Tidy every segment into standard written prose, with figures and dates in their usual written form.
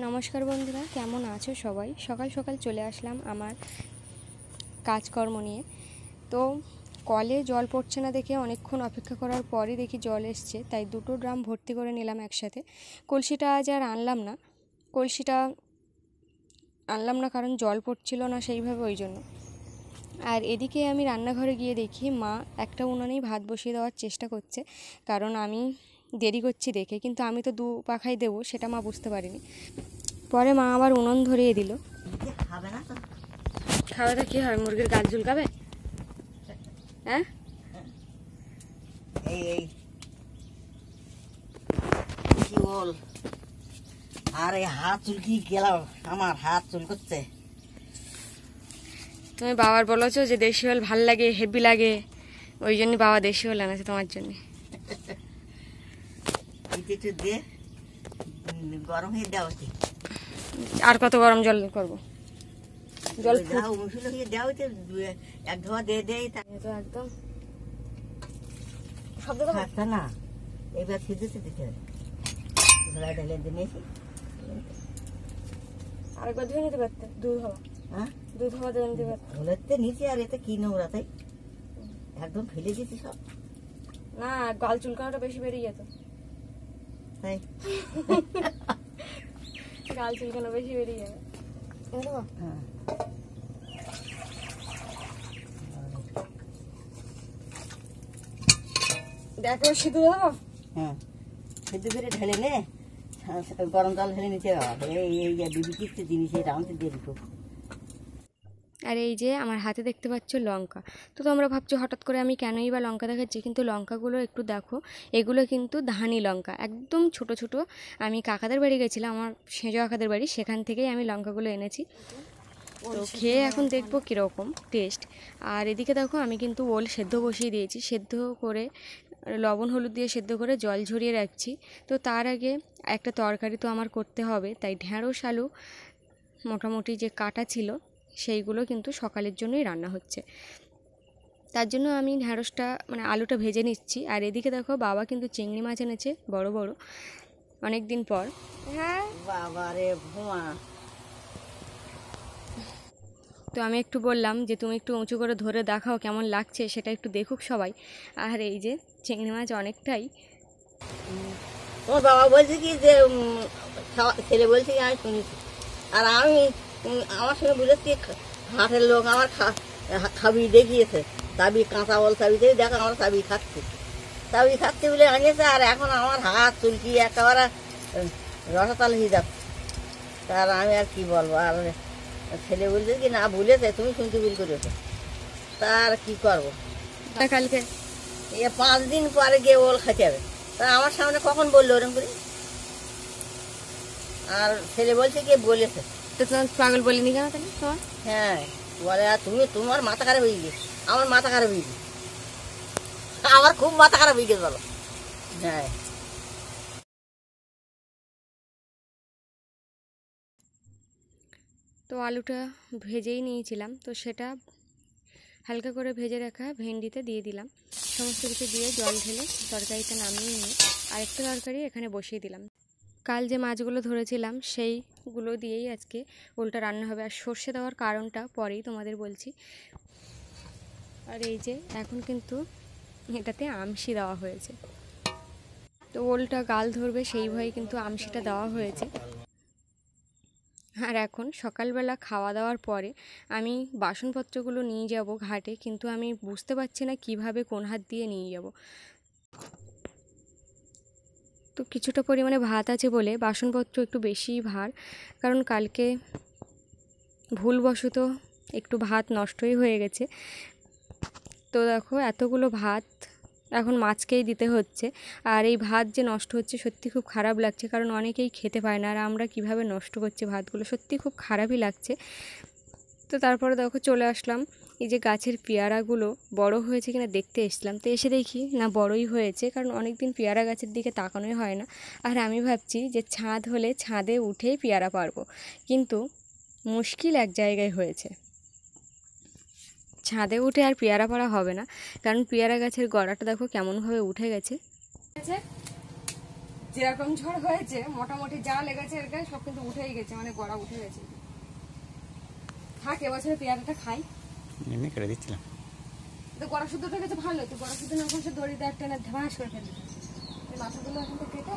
নমস্কার বন্ধুরা, কেমন আছো সবাই? সকাল সকাল চলে আসলাম আমার কাজকর্ম নিয়ে। তো কলে জল পড়ছে না দেখে অনেকক্ষণ অপেক্ষা করার পরই দেখি জল এসছে, তাই দুটো ড্রাম ভর্তি করে নিলাম একসাথে। কলসিটা আজ আর কলসিটা আনলাম না কারণ জল পড়ছিল না সেইভাবে, ওই জন্য। আর এদিকে আমি রান্নাঘরে গিয়ে দেখি মা একটা উনুনেই ভাত বসিয়ে দেওয়ার চেষ্টা করছে, কারণ আমি দেরি করছি দেখে। কিন্তু আমি তো দু পাখাই দেবো সেটা মা বুঝতে পারিনি। পরে মা আবার উনুন ধরিয়ে দিল। খাবে না তো? খাওয়া তো কী হয়, মুরগির গাল ঝুলকাবে? হ্যাঁ, এই কি বল। আর এই হাত চুলকি গেল, আমার হাত চুল করছে। তুমি বাবার বলেছো যে দেশি হল ভাল লাগে, হেভি লাগে, ওই জন্য বাবা দেশি হল এনেছে তোমার জন্য। একটু দিয়ে গরম হয়ে দেওয়া উচিত। আর কত গরম জল করবো? জল মুসুল হয়ে দেওয়া উচিত, এক ধোয়া দিয়ে দেয় তো একদম শব্দ না। এবার সিদ্ধতে দিতে হবে, ঢেলে দিয়েছি। আরেকবার ধুয়ে নিতে পারতে, দুধ হওয়া। হ্যাঁ, দুধ হওয়া ধুয়ে নিতে পারতে। ধুলেতে নিচে, আর এতে কি নোংরা, তাই একদম ফেলে দিয়েছি সব। না, গাল চুলকানোটা বেশি বেরিয়ে যেত, তাই গাল চুলকানো বেশি বেরিয়ে যাবে। হ্যাঁ, দেখো সিদ্ধ দেবো। হ্যাঁ, সিদ্ধ করে ঢেলে নে, গরম জল ঢেলে নিতে হবে। এই বিবি কিছু জিনিস এটা আমাদের দিয়ে দিত। আর এই যে আমার হাতে দেখতে পাচ্ছ লঙ্কা। তো তোমরা ভাবছো হঠাৎ করে আমি কেনই বা লঙ্কা দেখাচ্ছি, কিন্তু লঙ্কাগুলো একটু দেখো। এগুলো কিন্তু ধানি লঙ্কা, একদম ছোট ছোট। আমি কাকাদের বাড়ি গেছিলাম, আমার সেজো কাকাদের বাড়ি, সেখান থেকেই আমি লঙ্কাগুলো এনেছি। তো খেয়ে এখন দেখবো কীরকম টেস্ট। আর এদিকে দেখো আমি কিন্তু ওল সেদ্ধ বসিয়ে দিয়েছি, সেদ্ধ করে লবণ হলুদ দিয়ে সেদ্ধ করে জল ঝরিয়ে রাখছি। তো তার আগে একটা তরকারি তো আমার করতে হবে, তাই ঢ্যাঁড়স আলু মোটামুটি যে কাটা ছিল সেইগুলো কিন্তু সকালের জন্যই রান্না হচ্ছে। তার জন্য আমি ঢ্যাঁড়সটা আলুটা ভেজে নিচ্ছি। আর এদিকে দেখো বাবা কিন্তু চিংড়ি মাছ এনেছে বড় বড়, অনেক দিন পর। হ্যাঁ বাবা রে ভুয়া। তো আমি একটু বললাম যে তুমি একটু উঁচু করে ধরে দেখাও কেমন লাগছে, সেটা একটু দেখুক সবাই। আর এই যে চিংড়ি মাছ অনেকটাই। তোমার বাবা বলছে কি যে ছেলে বলছে কি আমি শুনেছি। আর আমি আমার সঙ্গে বুঝেছি হাটের লোক আমার খাবি দেখিয়েছে, চাবি কাঁচা বল চাবিতেই দেখো আমরা চাবি খাচ্ছি বলে আনিয়েছে। আর এখন আমার হাত চুলকি একেবারে রসাতাল হয়ে যাচ্ছে। তার আমি আর কি বলবো। আর ছেলে বলছে কি না ভুলেছে, তুমি শুনতে ভুল করেছো, তার কি করবো। কালকে 5 দিন পরে গিয়ে ওল খেতে হবে, তা আমার সামনে কখন বললো ওরকম করে? আর ছেলে বলছে কি বলেছে। তো তোমার পাগল বলিনি কেন তাহলে তোমার? হ্যাঁ বলে, আর তোমার মাথা খারাপ হয়ে গেছে। আমার মাথা খারাপ হয়ে গেছে, আমার খুব মাথা খারাপ হয়ে গেছে বলো। হ্যাঁ, তো আলুটা ভেজেই নিয়েছিলাম, তো সেটা হালকা করে ভেজে রাখা ভেন্ডিতে দিয়ে দিলাম। সমস্ত কিছু দিয়ে জল ঢেলে তরকারিটা নামিয়ে নিয়ে আরেকটা তরকারি এখানে বসিয়ে দিলাম। কাল যে মাছগুলো ধরেছিলাম সেইগুলো দিয়েই আজকে ওলটা রান্না হবে। আর সর্ষে দেওয়ার কারণটা পরেই তোমাদের বলছি। আর এই যে এখন কিন্তু এটাতে আমশি দেওয়া হয়েছে, তো ওলটা গাল ধরবে সেই ভয়ে কিন্তু আমশিটা দেওয়া হয়েছে। আর এখন সকালবেলা খাওয়া দাওয়ার পরে আমি বাসনপত্রগুলো নিয়ে যাব ঘাটে, কিন্তু আমি বুঝতে পারছি না কিভাবে কোন হাত দিয়ে নিয়ে যাব। তো কিছুটা পরিমাণে ভাত আছে বলে বাসনপত্র একটু বেশিই ভার, কারণ কালকে ভুলবশত একটু ভাত নষ্টই হয়ে গেছে। তো দেখো এতগুলো ভাত এখন মাছকেই দিতে হচ্ছে। আর এই ভাত যে নষ্ট হচ্ছে সত্যি খুব খারাপ লাগছে, কারণ অনেকেই খেতে পায় না, আর আমরা কিভাবে নষ্ট করছি ভাতগুলো, সত্যি খুব খারাপই লাগছে। তো তারপরে দেখো চলে আসলাম এই যে গাছের পেয়ারাগুলো বড় হয়েছে কিনা দেখতে এসেছিলাম। তো এসে দেখি না বড়ই হয়েছে, কারণ অনেক দিন পেয়ারা গাছের দিকে তাকানোই হয় না। আর আমি ভাবছি যে ছাদ হলে ছাদে উঠেই পেয়ারা পারবো, কিন্তু মুশকিল এক জায়গায় হয়েছে, ছাদে উঠে আর পেয়ারা পাড়া হবে না, কারণ পেয়ারা গাছের গোড়াটা দেখো কেমনভাবে উঠে গেছে। যেরকম ঝড় হয়েছে মোটামুটি যা লেগেছে এর গায়ে সব কিন্তু উঠেই গেছে, মানে গড়া উঠে গেছে। থাক এবছরে পেয়ারাটা খাই, এমনি করে দিচ্ছিলাম। তো গড়া শুদ্ধ উঠে গেছে ভালো, তো গড়া শুদ্ধ না করছে দড়ি দিয়ে একটা ধাস করে ফেলতে এই মাথাগুলো এখন তো কেটে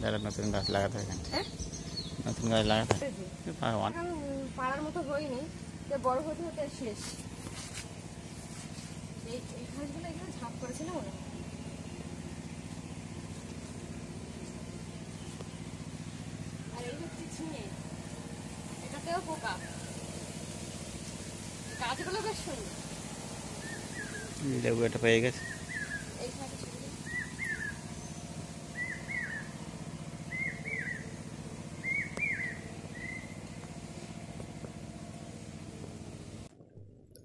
যারা নতুন গাছ লাগাতে হয়, হ্যাঁ নতুন গাছ লাগাতে হয়। এখন পাড়ার মতো হয়নি, যে বড় হতে হতে শেষ। এই ঘাসগুলো এখানে ঝাঁপ করেছে না মনে হয়। আর এই হচ্ছে ঝিঙে, এটাতেও পোকা। গাছগুলো বেশ সুন্দর। লেবু এটা পেয়ে গেছে। এই সাইডে ছিল।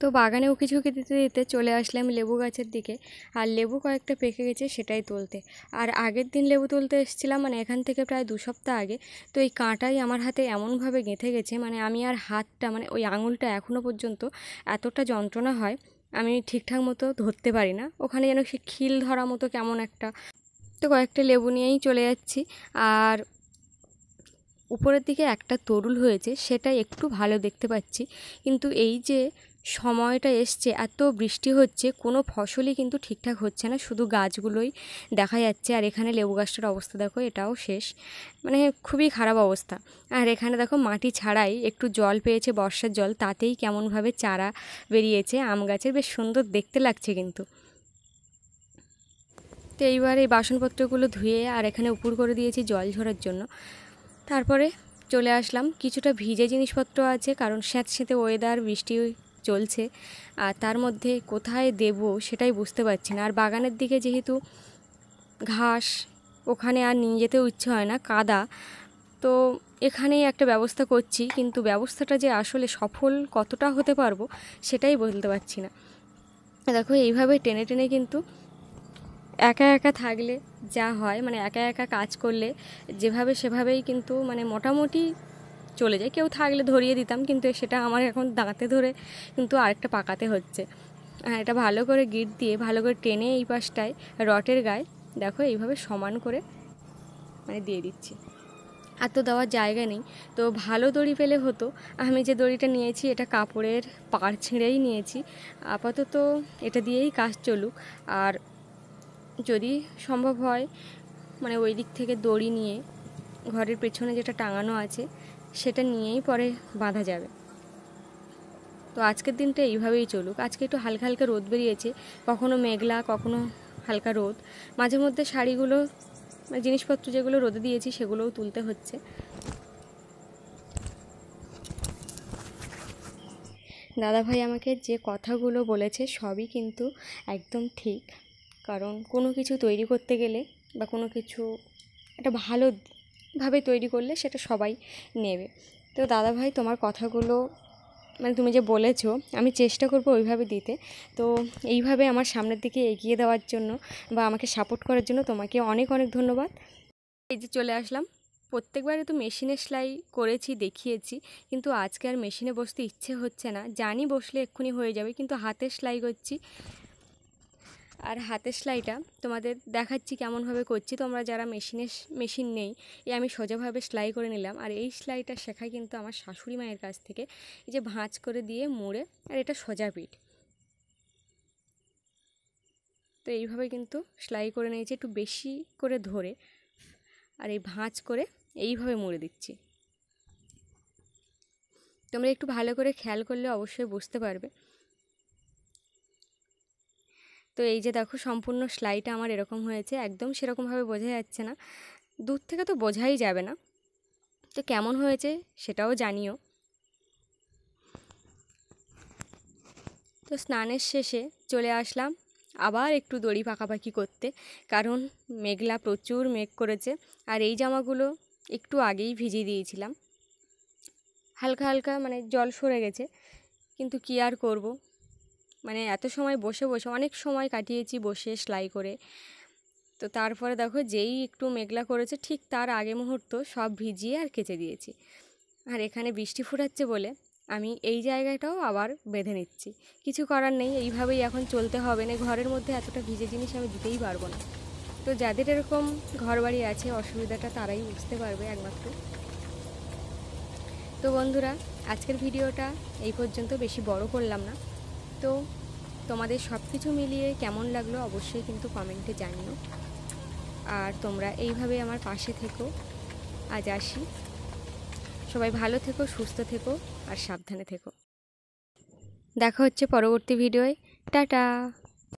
তো বাগানে উকি ঝুঁকি দিতে দিতে চলে আসলাম লেবু গাছের দিকে, আর লেবু কয়েকটা পেকে গেছে সেটাই তুলতে। আর আগের দিন লেবু তুলতে এসেছিলাম, মানে এখান থেকে প্রায় 2 সপ্তাহ আগে। তো এই কাঁটাই আমার হাতে এমনভাবে গেঁথে গেছে, মানে আমি আর হাতটা, মানে ওই আঙুলটা এখনও পর্যন্ত এতটা যন্ত্রণা হয়, আমি ঠিকঠাক মতো ধরতে পারি না। ওখানে যেন সে খিল ধরা মতো কেমন একটা। তো কয়েকটা লেবু নিয়েই চলে যাচ্ছি। আর উপরের দিকে একটা তরুল হয়েছে, সেটা একটু ভালো দেখতে পাচ্ছি, কিন্তু এই যে সময়টা এসছে, এত বৃষ্টি হচ্ছে, কোনো ফসলই কিন্তু ঠিকঠাক হচ্ছে না, শুধু গাছগুলোই দেখা যাচ্ছে। আর এখানে লেবু গাছটার অবস্থা দেখো, এটাও শেষ, মানে খুবই খারাপ অবস্থা। আর এখানে দেখো মাটি ছাড়াই একটু জল পেয়েছে, বর্ষার জল, তাতেই কেমনভাবে চারা বেরিয়েছে আম গাছের, বেশ সুন্দর দেখতে লাগছে কিন্তু। তো এইবার এই বাসনপত্রগুলো ধুয়ে আর এখানে উপুর করে দিয়েছি জল ঝরার জন্য। তারপরে চলে আসলাম, কিছুটা ভিজে জিনিসপত্র আছে, কারণ স্যাঁতস্যাঁতে ওয়েদার, বৃষ্টি চলছে, আর তার মধ্যে কোথায় দেব সেটাই বুঝতে পারছি না। আর বাগানের দিকে যেহেতু ঘাস, ওখানে আর নিয়ে যেতেও ইচ্ছে হয় না, কাদা, তো এখানেই একটা ব্যবস্থা করছি, কিন্তু ব্যবস্থাটা যে আসলে সফল কতটা হতে পারবো সেটাই বলতে পারছি না। দেখো এইভাবে টেনে টেনে কিন্তু একা একা থাকলে যা হয়, মানে একা একা কাজ করলে যেভাবে সেভাবেই কিন্তু মানে মোটামুটি চলে যায়। কেউ থাকলে ধরিয়ে দিতাম, কিন্তু সেটা আমার এখন দাঁতে ধরে কিন্তু আরেকটা পাকাতে হচ্ছে। হ্যাঁ, এটা ভালো করে গিট দিয়ে ভালো করে টেনে এই পাশটায় রটের গায়ে দেখো এইভাবে সমান করে মানে দিয়ে দিচ্ছি। আর তো দেওয়ার জায়গা নেই, তো ভালো দড়ি পেলে হতো। আমি যে দড়িটা নিয়েছি এটা কাপড়ের পাড় ছিঁড়েই নিয়েছি, আপাতত এটা দিয়েই কাজ চলুক। আর যদি সম্ভব হয় মানে ওই দিক থেকে দড়ি নিয়ে ঘরের পেছনে যেটা টাঙানো আছে সেটা নিয়েই পরে বাঁধা যাবে। তো আজকের দিনটা এইভাবেই চলুক। আজকে একটু হালকা হালকা রোদ বেরিয়েছে, কখনো মেঘলা কখনো হালকা রোদ। মাঝে মধ্যে শাড়িগুলো, জিনিসপত্র যেগুলো রোদে দিয়েছি সেগুলোও তুলতে হচ্ছে। দাদাভাই আমাকে যে কথাগুলো বলেছে সবই কিন্তু একদম ঠিক, কারণ কোনো কিছু তৈরি করতে গেলে বা কোনো কিছু একটা ভালোভাবে তৈরি করলে সেটা সবাই নেবে। তো দাদাভাই তোমার কথাগুলো, মানে তুমি যে বলেছো, আমি চেষ্টা করব ওইভাবে দিতে। তো এইভাবে আমার সামনের দিকে এগিয়ে দেওয়ার জন্য বা আমাকে সাপোর্ট করার জন্য তোমাকে অনেক অনেক ধন্যবাদ। এই যে চলে আসলাম, প্রত্যেকবারে তো মেশিনে সেলাই করেছি, দেখিয়েছি, কিন্তু আজকে আর মেশিনে বসতে ইচ্ছে হচ্ছে না। জানি বসলে এক্ষুনি হয়ে যাবে, কিন্তু হাতে সেলাই করছি। আর হাতের সেলাইটা তোমাদের দেখাচ্ছি কেমনভাবে করছি। তোমরা যারা মেশিন নেই, আমি সোজাভাবে সেলাই করে নিলাম। আর এই সেলাইটা শেখাই কিন্তু আমার শাশুড়ি মায়ের কাছ থেকে, এই যে ভাঁজ করে দিয়ে মুড়ে, আর এটা সোজা পিঠ। তো এইভাবে কিন্তু সেলাই করে নিয়েছি একটু বেশি করে ধরে, আর এই ভাঁজ করে এইভাবে মুড়ে দিচ্ছি। তোমরা একটু ভালো করে খেয়াল করলে অবশ্যই বুঝতে পারবে। তো এই যে দেখো সম্পূর্ণ সেলাইটা আমার এরকম হয়েছে, একদম সেরকমভাবে বোঝা যাচ্ছে না, দূর থেকে তো বোঝাই যাবে না। তো কেমন হয়েছে সেটাও জানিও। তো স্নানের শেষে চলে আসলাম আবার একটু দড়ি পাকাপাকি করতে, কারণ মেঘলা, প্রচুর মেঘ করেছে। আর এই জামাগুলো একটু আগেই ভিজিয়ে দিয়েছিলাম, হালকা হালকা মানে জল সরে গেছে, কিন্তু কি আর করব, মানে এত সময় বসে বসে অনেক সময় কাটিয়েছি বসে সেলাই করে। তো তারপরে দেখো যেই একটু মেঘলা করেছে, ঠিক তার আগে মুহূর্ত সব ভিজিয়ে আর কেচে দিয়েছি। আর এখানে বৃষ্টি ফুটাচ্ছে বলে আমি এই জায়গাটাও আবার বেঁধে নিচ্ছি। কিছু করার নেই, এইভাবেই এখন চলতে হবে, না ঘরের মধ্যে এতটা ভিজে জিনিস আমি দিতেই পারবো না। তো যাদের এরকম ঘরবাড়ি আছে অসুবিধাটা তারাই বুঝতে পারবে একমাত্র। তো বন্ধুরা, আজকের ভিডিওটা এই পর্যন্ত, বেশি বড় করলাম না। তো তোমাদের সব কিছু মিলিয়ে কেমন লাগলো অবশ্যই কিন্তু কমেন্টে জানিও। আর তোমরা এইভাবে আমার পাশে থেকো। আজ আসি, সবাই ভালো থেকো, সুস্থ থেকো আর সাবধানে থেকো। দেখা হচ্ছে পরবর্তী ভিডিওয়। টাটা।